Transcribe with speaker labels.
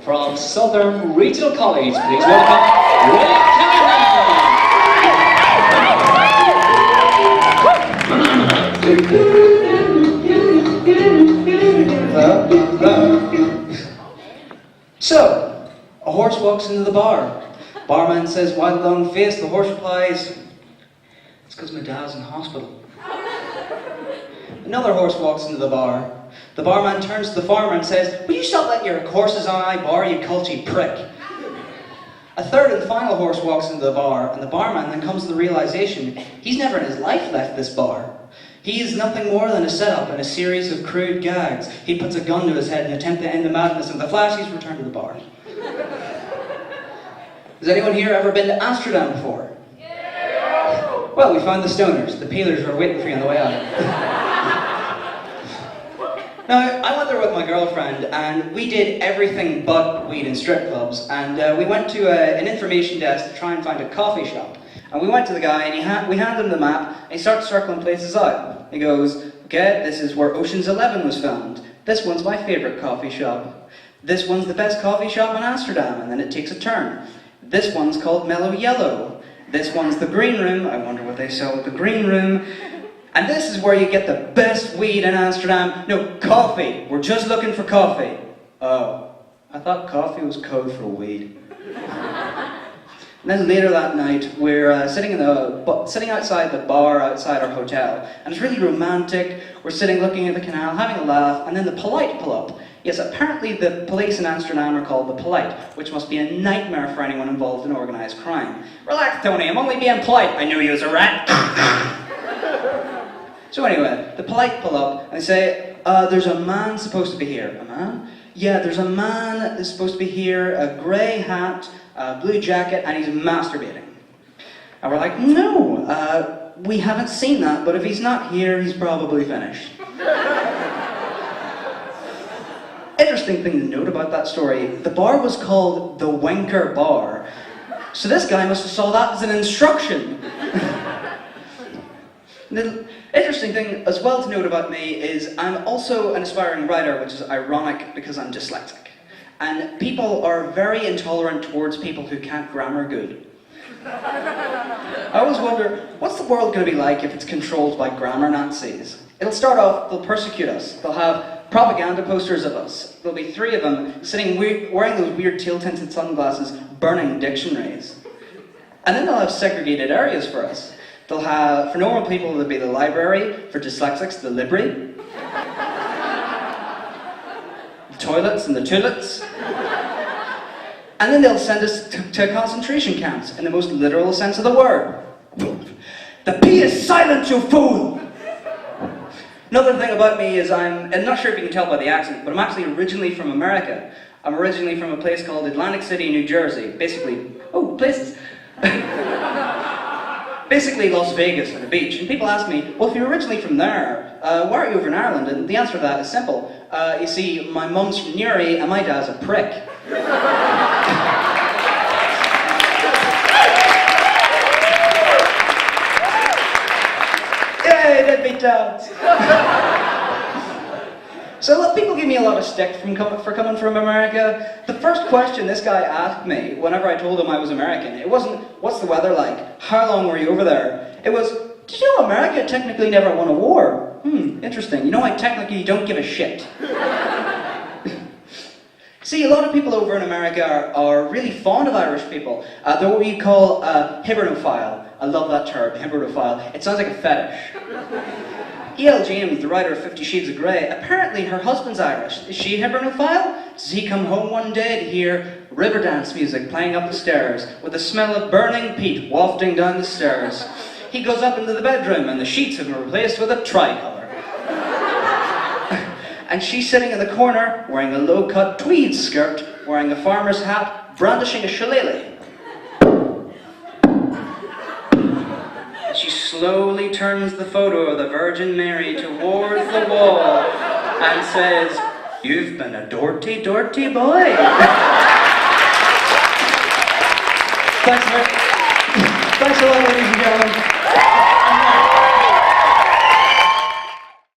Speaker 1: from Southern Regional College. Please welcome Callahan.
Speaker 2: So, a horse walks into the bar. Barman says, "Why the long face?" The horse replies, "It's because my dad's in hospital." Another horse walks into the bar. The barman turns to the farmer and says, "Will you stop letting your horses on my bar, you culty prick?" A third and final horse walks into the bar, and the barman then comes to the realization he's never in his life left this bar. He is nothing more than a setup and a series of crude gags. He puts a gun to his head in an attempt to end the madness, and the flashies return to the bar. Has anyone here ever been to Amsterdam before? Yeah. Well, we found the stoners. The peelers were waiting for you on the way out. Now, I went there with my girlfriend, and we did everything but weed in strip clubs, and we went to an information desk to try and find a coffee shop. And we went to the guy, and we handed him the map, and he started circling places out. He goes, "Okay, this is where Ocean's 11 was filmed. This one's my favourite coffee shop. This one's the best coffee shop in Amsterdam," and then it takes a turn. "This one's called Mellow Yellow. This one's the Green Room. I wonder what they sell at the Green Room. And this is where you get the best weed in Amsterdam. No, coffee. We're just looking for coffee." "Oh, I thought coffee was code for weed." And then later that night, we're sitting outside the bar outside our hotel, and it's really romantic. We're sitting looking at the canal, having a laugh, and then the polite pull up. Yes, apparently the police in Amsterdam are called the polite, which must be a nightmare for anyone involved in organised crime. "Relax, Tony, I'm only being polite. I knew you was a rat." So anyway, the polite pull up, and they say, "There's a man supposed to be here." "A man?" "Yeah, there's a man that's supposed to be here, a grey hat, a blue jacket, and he's masturbating." And we're like, "No, we haven't seen that, but if he's not here, he's probably finished." Interesting thing to note about that story, the bar was called the Wanker Bar. So this guy must have saw that as an instruction. The interesting thing as well to note about me is I'm also an aspiring writer, which is ironic because I'm dyslexic. And people are very intolerant towards people who can't grammar good. I always wonder, what's the world going to be like if it's controlled by grammar Nazis? It'll start off, they'll persecute us. They'll have propaganda posters of us. There'll be 3 of them sitting wearing those weird teal-tinted sunglasses, burning dictionaries. And then they'll have segregated areas for us. They'll have, for normal people, there'll be the library, for dyslexics, the library, the toilets and the toilets. And then they'll send us to concentration camps, in the most literal sense of the word. The P is silent, you fool! Another thing about me is I'm not sure if you can tell by the accent, but I'm actually originally from America. I'm originally from a place called Atlantic City, New Jersey. Basically, places. Basically Las Vegas and the beach. And people ask me, "Well, if you're originally from there, why are you over in Ireland?" And the answer to that is simple. You see, my mum's from Newry and my dad's a prick. Yay, deadbeat dads. So people give me a lot of stick for coming from America. The first question this guy asked me whenever I told him I was American, it wasn't, "What's the weather like? How long were you over there?" It was, "Did you know America technically never won a war?" Interesting. You know, I technically don't give a shit. See, a lot of people over in America are really fond of Irish people. They're what we call hibernophile. I love that term, hibernophile. It sounds like a fetish. E.L. James, the writer of 50 Shades of Grey, apparently her husband's Irish. Is she hibernophile? Does he come home one day to hear river dance music playing up the stairs, with the smell of burning peat wafting down the stairs? He goes up into the bedroom and the sheets have been replaced with a tricolour. And she's sitting in the corner, wearing a low-cut tweed skirt, wearing a farmer's hat, brandishing a shillelagh. She slowly turns the photo of the Virgin Mary towards the wall and says, "You've been a dirty, dirty boy." Thanks a lot, ladies and gentlemen.